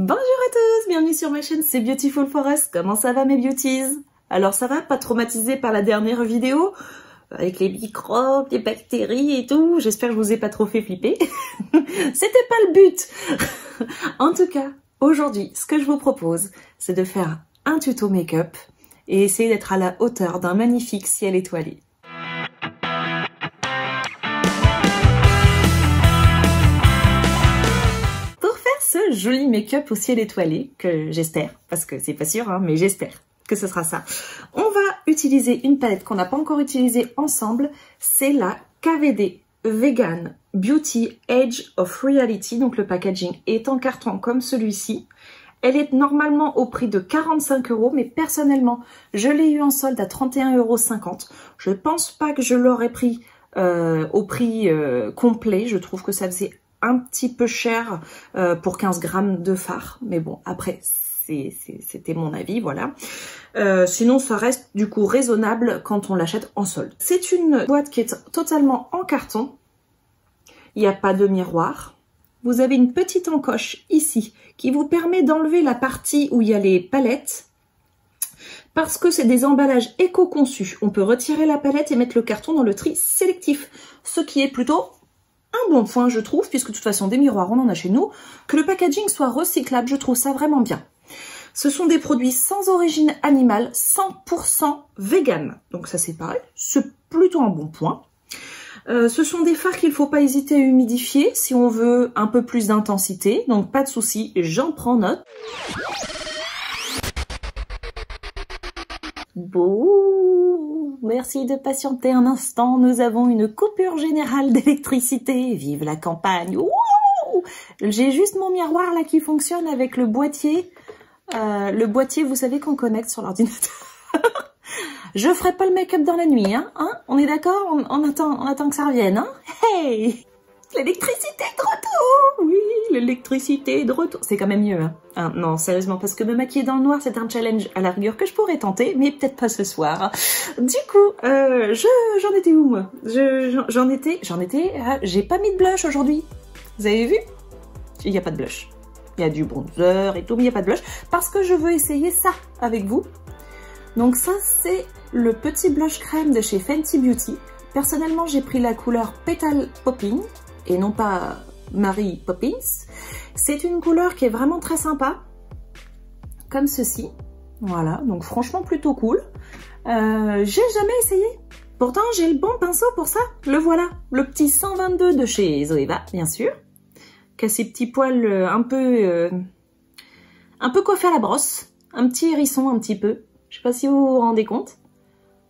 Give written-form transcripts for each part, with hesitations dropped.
Bonjour à tous, bienvenue sur ma chaîne, c'est Beautiful Forest. Comment ça va mes beauties? Alors ça va, pas traumatisé par la dernière vidéo avec les microbes, les bactéries et tout. J'espère que je vous ai pas trop fait flipper. C'était pas le but. En tout cas, aujourd'hui, ce que je vous propose, c'est de faire un tuto make-up et essayer d'être à la hauteur d'un magnifique ciel étoilé. Ce joli make-up au ciel étoilé que j'espère, parce que c'est pas sûr, hein, mais j'espère que ce sera ça. On va utiliser une palette qu'on n'a pas encore utilisée ensemble, c'est la KVD Vegan Beauty Edge of Reality, donc le packaging est en carton comme celui-ci. Elle est normalement au prix de 45 €, mais personnellement, je l'ai eu en solde à 31,50 €. Je pense pas que je l'aurais pris au prix complet, je trouve que ça faisait un petit peu cher pour 15 grammes de fard, mais bon, après, c'était mon avis, voilà. Sinon, ça reste du coup raisonnable quand on l'achète en solde. C'est une boîte qui est totalement en carton. Il n'y a pas de miroir. Vous avez une petite encoche ici qui vous permet d'enlever la partie où il y a les palettes. Parce que c'est des emballages éco-conçus. On peut retirer la palette et mettre le carton dans le tri sélectif, ce qui est plutôt un bon point, je trouve, puisque de toute façon, des miroirs, on en a chez nous. Que le packaging soit recyclable, je trouve ça vraiment bien. Ce sont des produits sans origine animale, 100% vegan. Donc ça, c'est pareil, c'est plutôt un bon point. Ce sont des fards qu'il ne faut pas hésiter à humidifier si on veut un peu plus d'intensité. Donc pas de souci, j'en prends note. Bon. Merci de patienter un instant, nous avons une coupure générale d'électricité. Vive la campagne! J'ai juste mon miroir là qui fonctionne avec le boîtier. Le boîtier, vous savez, qu'on connecte sur l'ordinateur. Je ferai pas le make-up dans la nuit, hein, on est d'accord? On attend que ça revienne, hein? Hey! L'électricité est de retour! Oui, l'électricité est de retour. C'est quand même mieux, hein. Non, sérieusement, parce que me maquiller dans le noir, c'est un challenge à la rigueur que je pourrais tenter, mais peut-être pas ce soir. Du coup, j'en étais où, moi? J'ai pas mis de blush aujourd'hui. Vous avez vu? Il n'y a pas de blush. Il y a du bronzer et tout, mais il n'y a pas de blush, parce que je veux essayer ça avec vous. Donc ça, c'est le petit blush crème de chez Fenty Beauty. Personnellement, j'ai pris la couleur Petal Popping, et non pas Mary Poppins. C'est une couleur qui est vraiment très sympa, comme ceci. Voilà, donc franchement plutôt cool. J'ai jamais essayé. Pourtant, j'ai le bon pinceau pour ça. Le voilà, le petit 122 de chez Zoeva, bien sûr, qui a ses petits poils un peu coiffés à la brosse, un petit hérisson un petit peu. Je sais pas si vous vous rendez compte.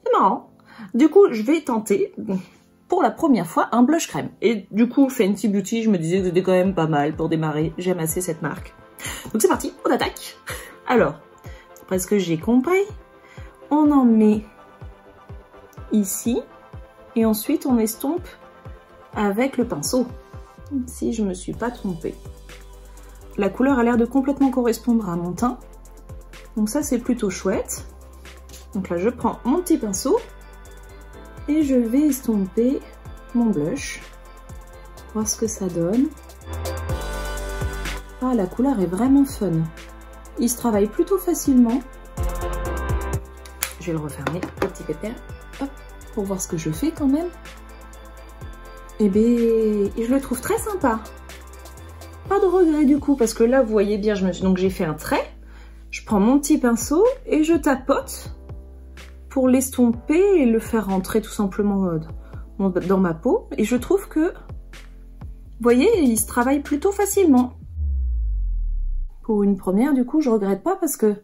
C'est marrant. Du coup, je vais tenter pour la première fois un blush crème. Et du coup, Fenty Beauty, je me disais que c'était quand même pas mal pour démarrer. J'aime assez cette marque. Donc c'est parti, on attaque. Alors, après ce que j'ai compris, on en met ici. Et ensuite, on estompe avec le pinceau. Si je me suis pas trompée. La couleur a l'air de complètement correspondre à mon teint. Donc ça, c'est plutôt chouette. Donc là, je prends mon petit pinceau. Et je vais estomper mon blush, voir ce que ça donne. Ah, la couleur est vraiment fun. Il se travaille plutôt facilement. Je vais le refermer, le petit pépère, hop, pour voir ce que je fais quand même. Et je le trouve très sympa. Pas de regret du coup, parce que là, vous voyez bien, donc j'ai fait un trait. Je prends mon petit pinceau et je tapote pour l'estomper et le faire rentrer tout simplement dans ma peau. Et je trouve que, vous voyez, il se travaille plutôt facilement. Pour une première, du coup, je regrette pas parce que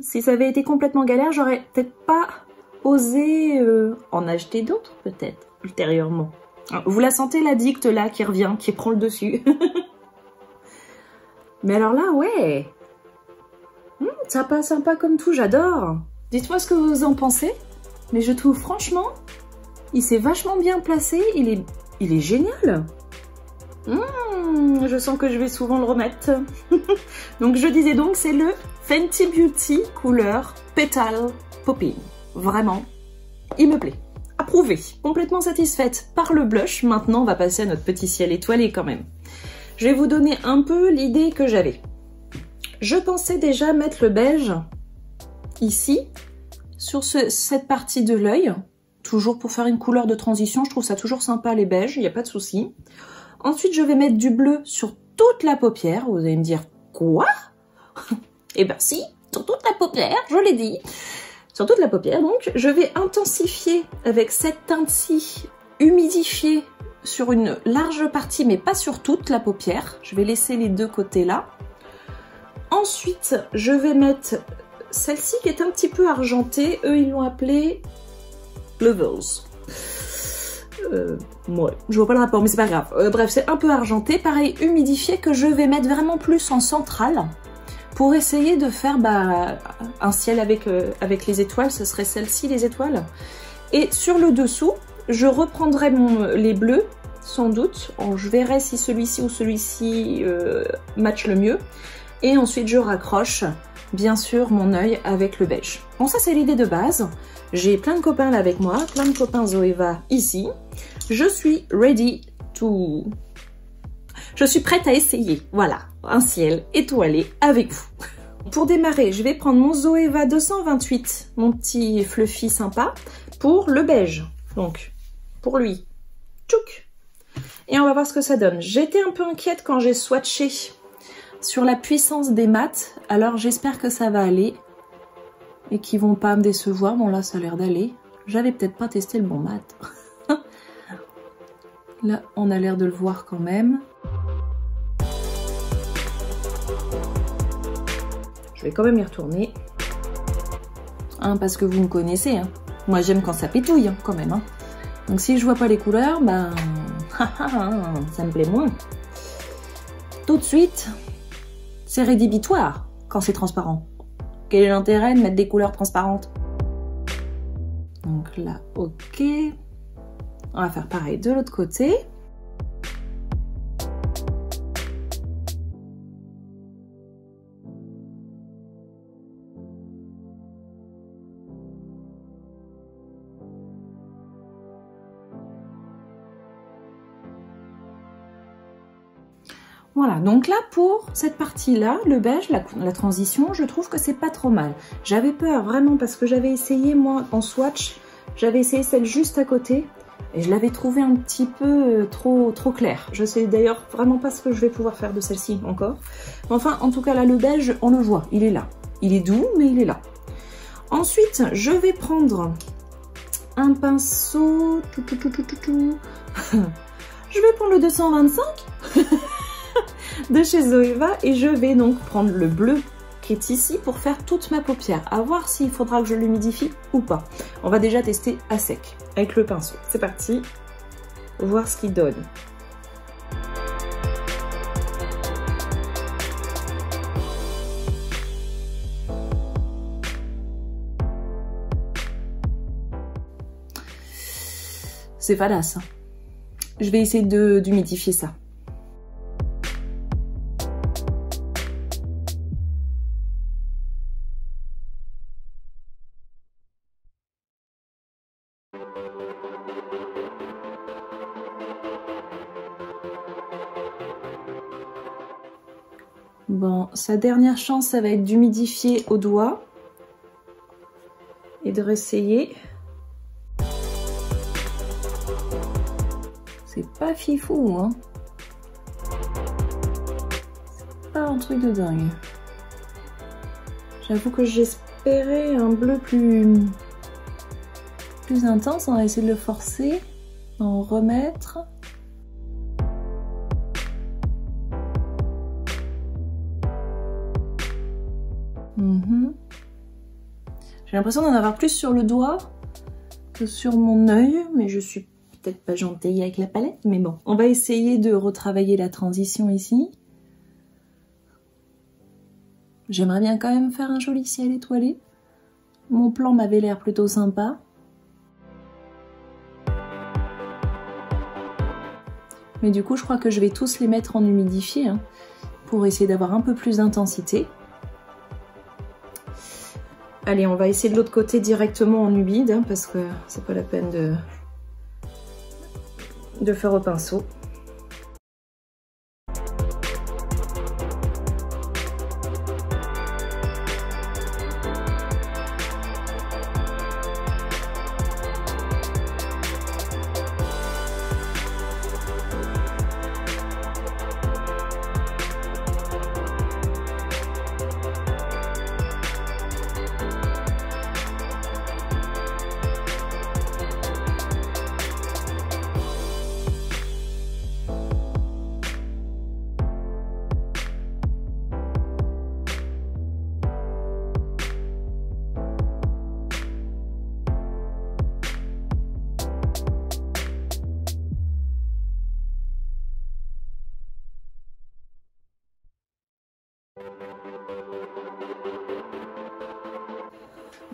si ça avait été complètement galère, j'aurais peut-être pas osé en acheter d'autres, peut-être, ultérieurement. Vous la sentez, la dicte, là, qui revient, qui prend le dessus. Mais alors là, ouais, sympa, sympa comme tout, j'adore. Dites-moi ce que vous en pensez, mais je trouve franchement, il s'est vachement bien placé, il est génial. Je sens que je vais souvent le remettre. Donc je disais donc, c'est le Fenty Beauty couleur Petal Popping. Vraiment, il me plaît. Approuvé, complètement satisfaite par le blush. Maintenant, on va passer à notre petit ciel étoilé quand même. Je vais vous donner un peu l'idée que j'avais. Je pensais déjà mettre le beige ici, sur cette partie de l'œil, toujours pour faire une couleur de transition. Je trouve ça toujours sympa les beiges, il n'y a pas de souci. Ensuite, je vais mettre du bleu sur toute la paupière. Vous allez me dire, quoi? Eh ben si, sur toute la paupière, je l'ai dit. Sur toute la paupière, donc, je vais intensifier avec cette teinte-ci, humidifier sur une large partie, mais pas sur toute la paupière. Je vais laisser les deux côtés là. Ensuite, je vais mettre celle-ci qui est un petit peu argentée. Eux, ils l'ont appelée Levels. Ouais, je vois pas le rapport, mais c'est pas grave. Bref, c'est un peu argenté. Pareil, humidifié, que je vais mettre vraiment plus en centrale pour essayer de faire un ciel avec les étoiles. Ce serait celle-ci, les étoiles. Et sur le dessous, je reprendrai les bleus, sans doute. Je verrai si celui-ci ou celui-ci match le mieux. Et ensuite, je raccroche, bien sûr, mon œil avec le beige. Bon, ça, c'est l'idée de base. J'ai plein de copains là avec moi, plein de copains Zoeva ici. Je suis ready to... Je suis prête à essayer, voilà, un ciel étoilé avec vous. Pour démarrer, je vais prendre mon Zoeva 228, mon petit fluffy sympa, pour le beige. Donc, pour lui, tchouk. Et on va voir ce que ça donne. J'étais un peu inquiète quand j'ai swatché sur la puissance des mats, alors j'espère que ça va aller et qu'ils vont pas me décevoir. Bon là ça a l'air d'aller. J'avais peut-être pas testé le bon mat. Là on a l'air de le voir quand même. Je vais quand même y retourner. Hein, parce que vous me connaissez. Hein. Moi j'aime quand ça pétouille hein, quand même. Hein. Donc si je vois pas les couleurs, ben ça me plaît moins. Tout de suite, c'est rédhibitoire quand c'est transparent. Quel est l'intérêt de mettre des couleurs transparentes? Donc là, ok. On va faire pareil de l'autre côté. Voilà, donc là pour cette partie-là, le beige, la transition, je trouve que c'est pas trop mal. J'avais peur vraiment parce que j'avais essayé moi en swatch, j'avais essayé celle juste à côté et je l'avais trouvé un petit peu trop clair. Je sais d'ailleurs vraiment pas ce que je vais pouvoir faire de celle-ci encore. Enfin, en tout cas là, le beige, on le voit, il est là. Il est doux, mais il est là. Ensuite, je vais prendre un pinceau... Je vais prendre le 225 de chez Zoeva et je vais donc prendre le bleu qui est ici pour faire toute ma paupière. À voir s'il faudra que je l'humidifie ou pas. On va déjà tester à sec avec le pinceau. C'est parti, voir ce qu'il donne. C'est fadasse. Hein. Je vais essayer d'humidifier ça. Bon, sa dernière chance, ça va être d'humidifier au doigt et de réessayer. C'est pas fifou, hein. C'est pas un truc de dingue. J'avoue que j'espérais un bleu plus intense. On va essayer de le forcer, en remettre. J'ai l'impression d'en avoir plus sur le doigt que sur mon œil, mais je suis peut-être pas gentille avec la palette, mais bon. On va essayer de retravailler la transition ici. J'aimerais bien quand même faire un joli ciel étoilé. Mon plan m'avait l'air plutôt sympa. Mais du coup, je crois que je vais tous les mettre en humidifié hein, pour essayer d'avoir un peu plus d'intensité. Allez, on va essayer de l'autre côté directement en humide, hein, parce que c'est pas la peine de faire au pinceau.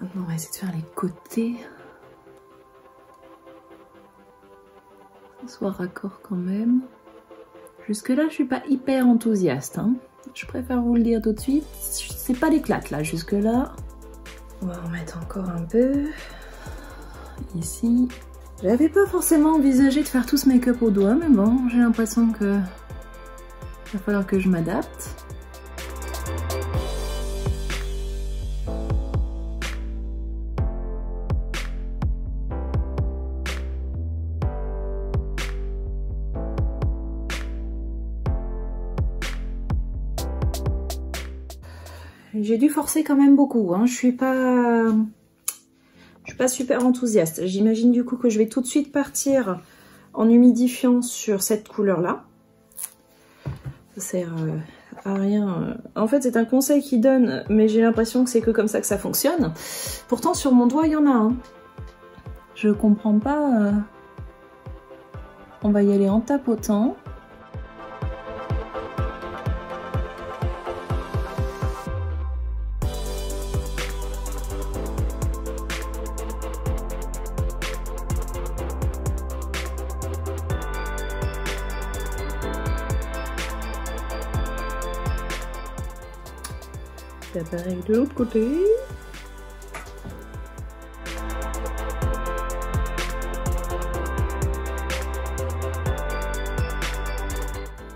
Maintenant, on va essayer de faire les côtés. Que ce soit raccord quand même. Jusque là, je suis pas hyper enthousiaste, hein. Je préfère vous le dire tout de suite. C'est pas l'éclate là, jusque là. On va en mettre encore un peu. Ici. J'avais pas forcément envisagé de faire tout ce make-up au doigt, mais bon, j'ai l'impression que va falloir que je m'adapte. J'ai dû forcer quand même beaucoup, hein. Je suis pas super enthousiaste. J'imagine du coup que je vais tout de suite partir en humidifiant sur cette couleur-là. Ça sert à rien. En fait, c'est un conseil qu'il donne, mais j'ai l'impression que c'est que comme ça que ça fonctionne. Pourtant, sur mon doigt, il y en a un. Je comprends pas. On va y aller en tapotant. C'est pareil de l'autre côté.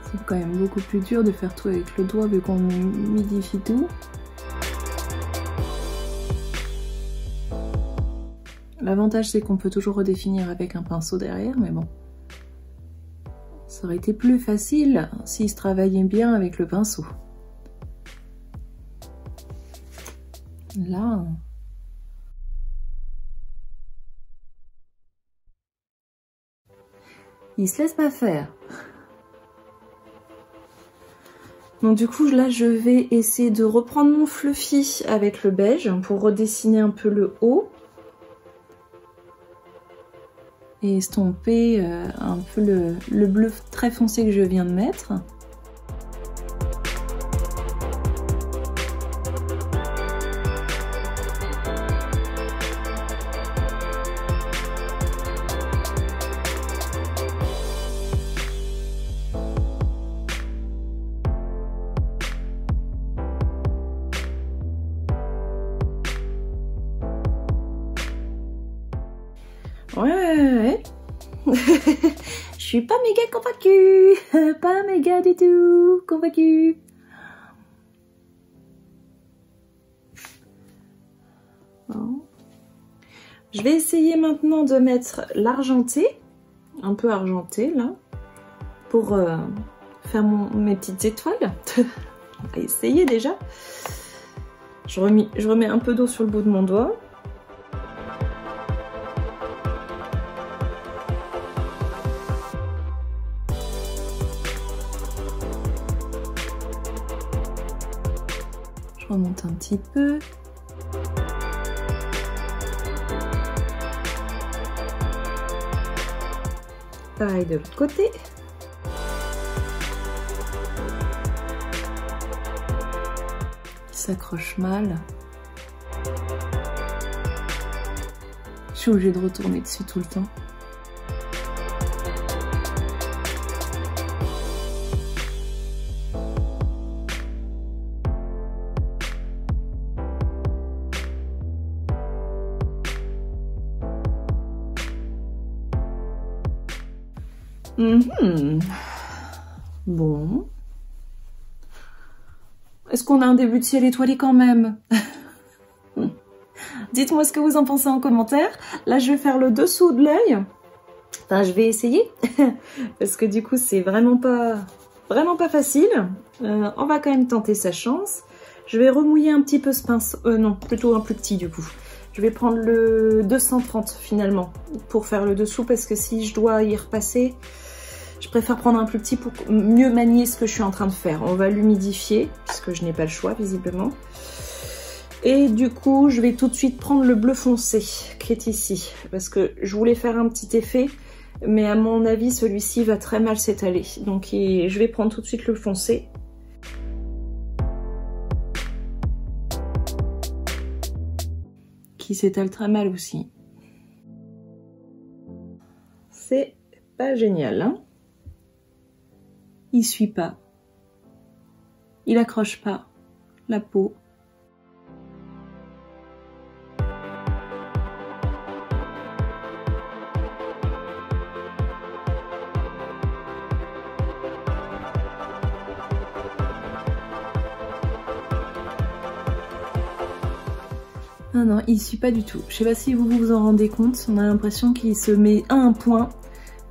C'est quand même beaucoup plus dur de faire tout avec le doigt vu qu'on humidifie tout. L'avantage c'est qu'on peut toujours redéfinir avec un pinceau derrière, mais bon. Ça aurait été plus facile s'il se travaillait bien avec le pinceau. Là, il se laisse pas faire. Donc du coup, là, je vais essayer de reprendre mon fluffy avec le beige pour redessiner un peu le haut. Et estomper un peu le bleu très foncé que je viens de mettre. Ouais. Je suis pas méga convaincue. Pas méga du tout convaincue. Bon. Je vais essayer maintenant de mettre l'argenté, un peu argenté là, pour faire mes petites étoiles. On va essayer déjà. Je remets un peu d'eau sur le bout de mon doigt. Je remonte un petit peu. Pareil de l'autre côté. Il s'accroche mal. Je suis obligée de retourner dessus tout le temps. Bon. Est-ce qu'on a un début de ciel étoilé quand même? Dites-moi ce que vous en pensez en commentaire. Là, je vais faire le dessous de l'œil. Enfin, je vais essayer. Parce que du coup, c'est vraiment pas facile. On va quand même tenter sa chance. Je vais remouiller un petit peu ce pinceau. Non, plutôt un plus petit du coup. Je vais prendre le 230 finalement pour faire le dessous. Parce que si je dois y repasser, je préfère prendre un plus petit pour mieux manier ce que je suis en train de faire. On va l'humidifier, puisque je n'ai pas le choix visiblement. Et du coup, je vais tout de suite prendre le bleu foncé qui est ici. Parce que je voulais faire un petit effet, mais à mon avis, celui-ci va très mal s'étaler. Donc je vais prendre tout de suite le foncé. qui s'étale très mal aussi. C'est pas génial, hein? Il suit pas. Il accroche pas la peau. Non, non, il suit pas du tout. Je sais pas si vous vous en rendez compte, on a l'impression qu'il se met à un point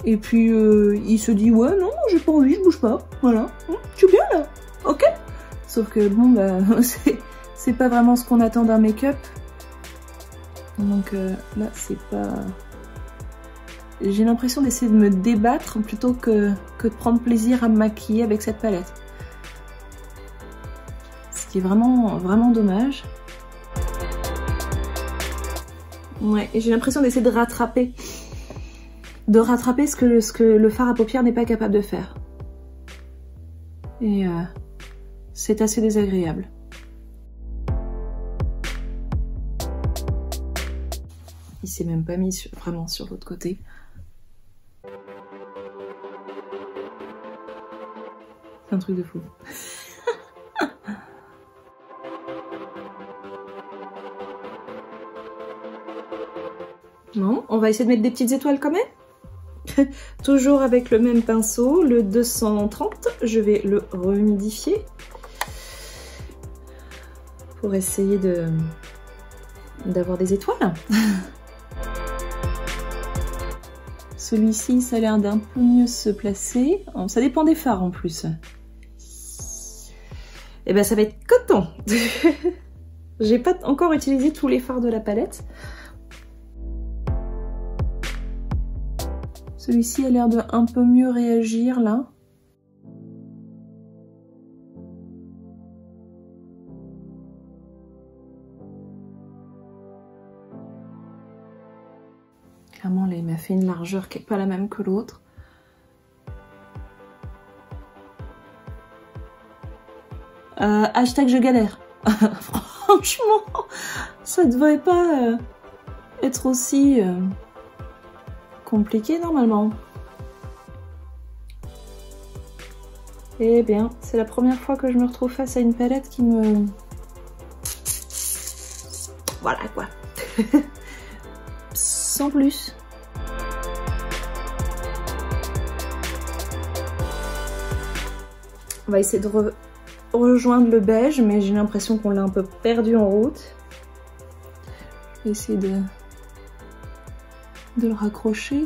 et puis il se dit ouais non, j'ai pas envie, je bouge pas, voilà, je suis bien là, ok. Sauf que bon bah c'est pas vraiment ce qu'on attend d'un make-up. Donc là c'est pas... J'ai l'impression d'essayer de me débattre plutôt que de prendre plaisir à me maquiller avec cette palette. Ce qui est vraiment, vraiment dommage. Ouais, et j'ai l'impression d'essayer de rattraper. Ce que le fard à paupières n'est pas capable de faire. Et c'est assez désagréable. Il s'est même pas mis vraiment sur l'autre côté. C'est un truc de fou. Non, on va essayer de mettre des petites étoiles quand même. Toujours avec le même pinceau, le 230. Je vais le rehumidifier pour essayer d'avoir des étoiles. Celui-ci, ça a l'air d'un peu mieux se placer. Ça dépend des fards en plus. Et ben ça va être coton. J'ai pas encore utilisé tous les fards de la palette. Celui-ci a l'air de un peu mieux réagir là. Clairement, là, il m'a fait une largeur qui n'est pas la même que l'autre. Hashtag je galère. Franchement, ça devrait pas être aussi compliqué normalement. Eh bien, c'est la première fois que je me retrouve face à une palette qui me... Voilà quoi. Sans plus. On va essayer de rejoindre le beige, mais j'ai l'impression qu'on l'a un peu perdu en route. Je vais essayer de le raccrocher.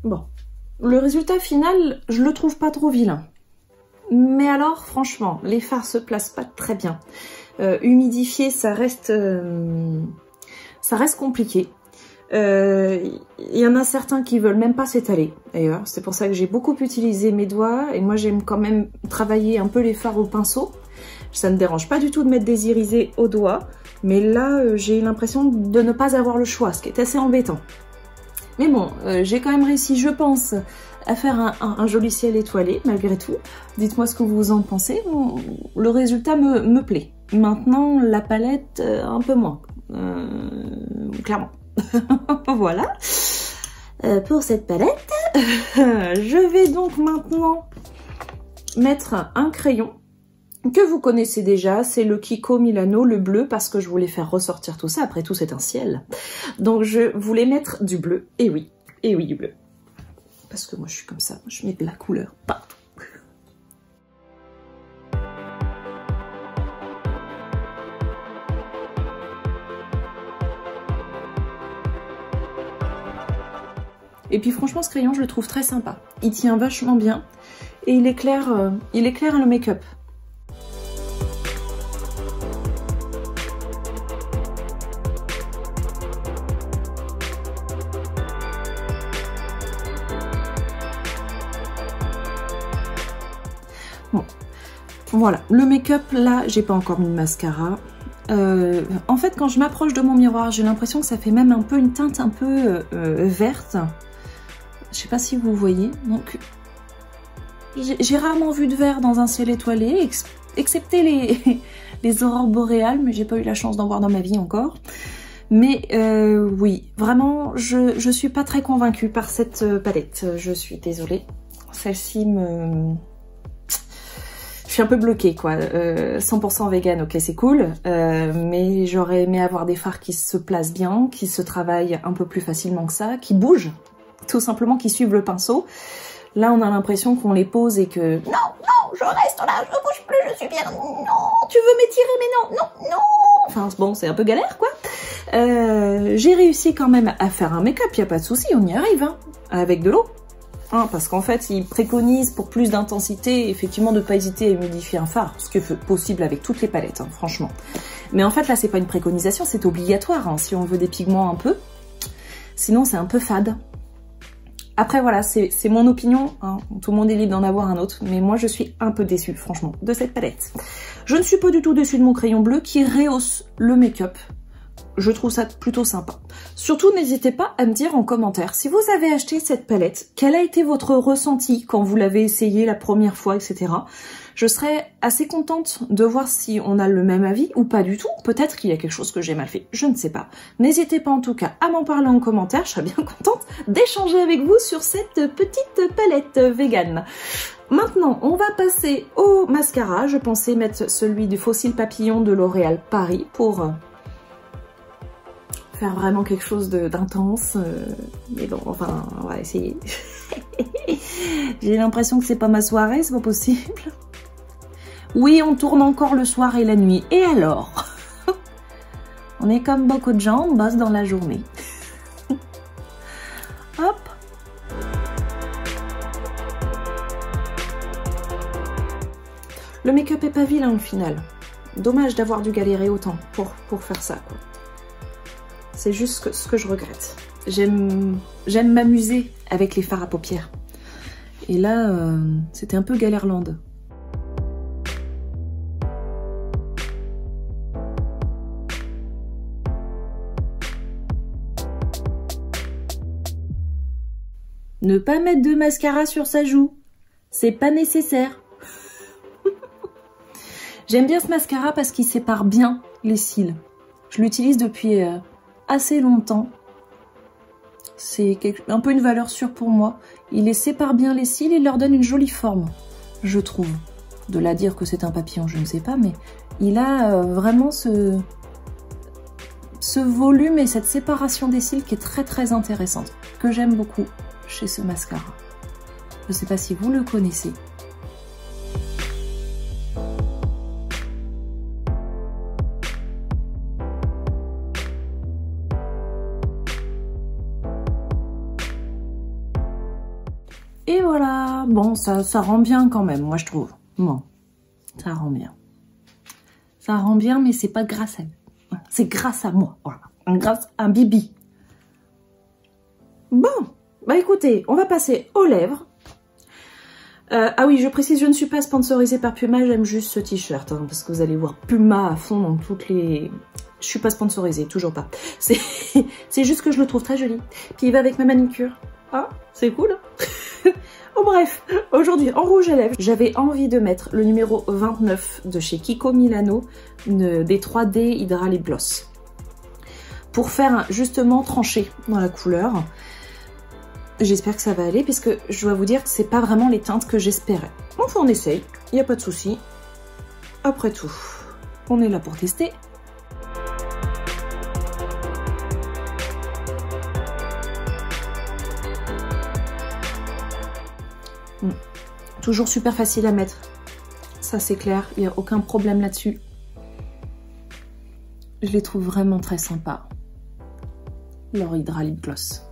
Bon, le résultat final, je le trouve pas trop vilain. Mais alors, franchement, les fards se placent pas très bien. Humidifier, ça reste compliqué. Il y en a certains qui veulent même pas s'étaler, d'ailleurs. C'est pour ça que j'ai beaucoup utilisé mes doigts. Et moi, j'aime quand même travailler un peu les fards au pinceau. Ça ne me dérange pas du tout de mettre des irisés au doigt. Mais là, j'ai eu l'impression de ne pas avoir le choix, ce qui est assez embêtant. Mais bon, j'ai quand même réussi, je pense, à faire un joli ciel étoilé, malgré tout. Dites-moi ce que vous en pensez. Le résultat me plaît. Maintenant, la palette, un peu moins. Clairement. Voilà. Pour cette palette, je vais donc maintenant mettre un crayon que vous connaissez déjà, c'est le Kiko Milano, le bleu, parce que je voulais faire ressortir tout ça, après tout c'est un ciel. Donc je voulais mettre du bleu, et oui, du bleu. Parce que moi je suis comme ça, je mets de la couleur partout. Et puis franchement ce crayon je le trouve très sympa, il tient vachement bien, et il éclaire le make-up. Bon, Voilà, le make-up, là, j'ai pas encore mis de mascara. En fait, quand je m'approche de mon miroir, j'ai l'impression que ça fait même un peu une teinte un peu verte. Je sais pas si vous voyez. Donc, j'ai rarement vu de vert dans un ciel étoilé, excepté les aurores boréales, mais j'ai pas eu la chance d'en voir dans ma vie encore. Mais oui, vraiment, je suis pas très convaincue par cette palette. Je suis désolée. Celle-ci me... Je suis un peu bloquée, quoi. 100% vegan, ok, c'est cool. Mais j'aurais aimé avoir des fards qui se placent bien, qui se travaillent un peu plus facilement que ça, qui bougent, tout simplement, qui suivent le pinceau. Là, on a l'impression qu'on les pose et que... Non, non, je reste là, je bouge plus, je suis bien... Non, tu veux m'étirer, mais non, non, non. Enfin, bon, c'est un peu galère, quoi. J'ai réussi quand même à faire un make-up, y a pas de souci, on y arrive, hein, avec de l'eau. Hein, parce qu'en fait, ils préconisent pour plus d'intensité, effectivement, de ne pas hésiter à humidifier un fard, ce qui est possible avec toutes les palettes, hein, franchement. Mais en fait, là, c'est pas une préconisation, c'est obligatoire, hein, si on veut des pigments un peu. Sinon, c'est un peu fade. Après, voilà, c'est mon opinion, hein. Tout le monde est libre d'en avoir un autre, mais moi, je suis un peu déçue, franchement, de cette palette. Je ne suis pas du tout déçue de mon crayon bleu qui rehausse le make-up. Je trouve ça plutôt sympa. Surtout, n'hésitez pas à me dire en commentaire si vous avez acheté cette palette, quel a été votre ressenti quand vous l'avez essayé la première fois, etc. Je serais assez contente de voir si on a le même avis ou pas du tout. Peut-être qu'il y a quelque chose que j'ai mal fait, je ne sais pas. N'hésitez pas en tout cas à m'en parler en commentaire, je serais bien contente d'échanger avec vous sur cette petite palette vegan. Maintenant, on va passer au mascara. Je pensais mettre celui du Fossile Papillon de L'Oréal Paris pour... faire vraiment quelque chose d'intense, mais bon, enfin, on va essayer. J'ai l'impression que c'est pas ma soirée, c'est pas possible. Oui, on tourne encore le soir et la nuit, et alors? On est comme beaucoup de gens, on bosse dans la journée. Hop. Le make-up est pas vilain au final. Dommage d'avoir dû galérer autant pour faire ça, quoi. C'est juste ce que je regrette. J'aime m'amuser avec les fards à paupières. Et là, c'était un peu galèrlande. Ne pas mettre de mascara sur sa joue. C'est pas nécessaire. J'aime bien ce mascara parce qu'il sépare bien les cils. Je l'utilise depuis... assez longtemps. C'est un peu une valeur sûre pour moi. Il les sépare bien les cils et leur donne une jolie forme, je trouve. De là dire que c'est un papillon, je ne sais pas, mais il a vraiment ce volume et cette séparation des cils qui est très très intéressante, que j'aime beaucoup chez ce mascara. Je ne sais pas si vous le connaissez. Et voilà, bon, ça rend bien quand même, moi je trouve. Bon, ça rend bien. Ça rend bien, mais c'est pas grâce à lui. C'est grâce à moi, voilà. Grâce à Bibi. Bon, bah écoutez, on va passer aux lèvres. Ah oui, je précise, je ne suis pas sponsorisée par Puma, j'aime juste ce t-shirt, hein, parce que vous allez voir Puma à fond dans toutes les... Je suis pas sponsorisée, toujours pas. C'est juste que je le trouve très joli. Puis il va avec ma manicure. Ah, c'est cool, hein. Oh bref, aujourd'hui en rouge à lèvres, j'avais envie de mettre le numéro 29 de chez Kiko Milano, des 3D Hydra Lip Gloss. Pour faire justement trancher dans la couleur. J'espère que ça va aller, puisque je dois vous dire que c'est pas vraiment les teintes que j'espérais. Enfin on essaye, il n'y a pas de souci. Après tout, on est là pour tester. Toujours super facile à mettre, ça c'est clair, il n'y a aucun problème là-dessus. Je les trouve vraiment très sympas, leur Hydra Lip Gloss.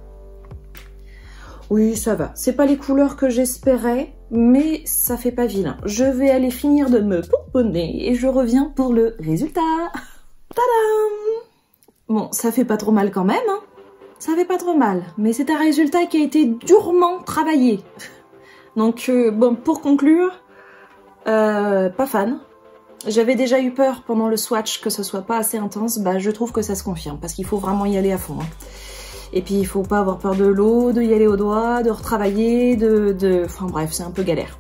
Oui, ça va, c'est pas les couleurs que j'espérais, mais ça fait pas vilain. Je vais aller finir de me pomponner et je reviens pour le résultat. Tadam! Bon, ça fait pas trop mal quand même, hein. Ça fait pas trop mal, mais c'est un résultat qui a été durement travaillé. Donc, bon, pour conclure, Pas fan. J'avais déjà eu peur pendant le swatch que ce soit pas assez intense. Bah, je trouve que ça se confirme parce qu'il faut vraiment y aller à fond. Hein. Et puis, il faut pas avoir peur de l'eau, de y aller au doigt, de retravailler, Enfin bref, c'est un peu galère.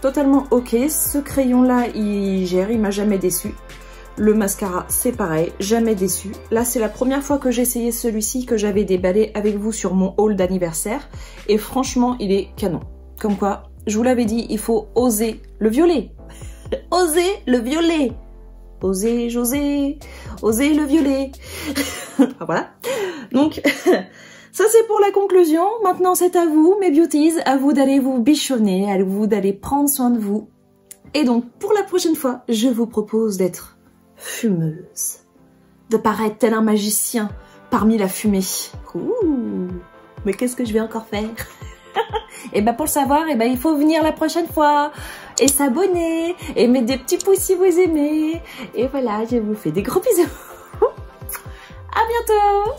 Totalement ok. Ce crayon-là, il gère, il m'a jamais déçu. Le mascara, c'est pareil, jamais déçu. Là, c'est la première fois que j'ai essayé celui-ci, que j'avais déballé avec vous sur mon haul d'anniversaire. Et franchement, il est canon. Comme quoi, je vous l'avais dit, il faut oser le violet. Oser le violet. Oser, j'osais, oser le violet. Voilà. Donc, ça c'est pour la conclusion. Maintenant, c'est à vous, mes beauties, à vous d'aller vous bichonner, à vous d'aller prendre soin de vous. Et donc, pour la prochaine fois, je vous propose d'être fumeuse, de paraître tel un magicien parmi la fumée. Ouh, mais qu'est-ce que je vais encore faire? Et ben pour le savoir, et ben il faut venir la prochaine fois et s'abonner et mettre des petits pouces si vous aimez. Et voilà, je vous fais des gros bisous. À bientôt.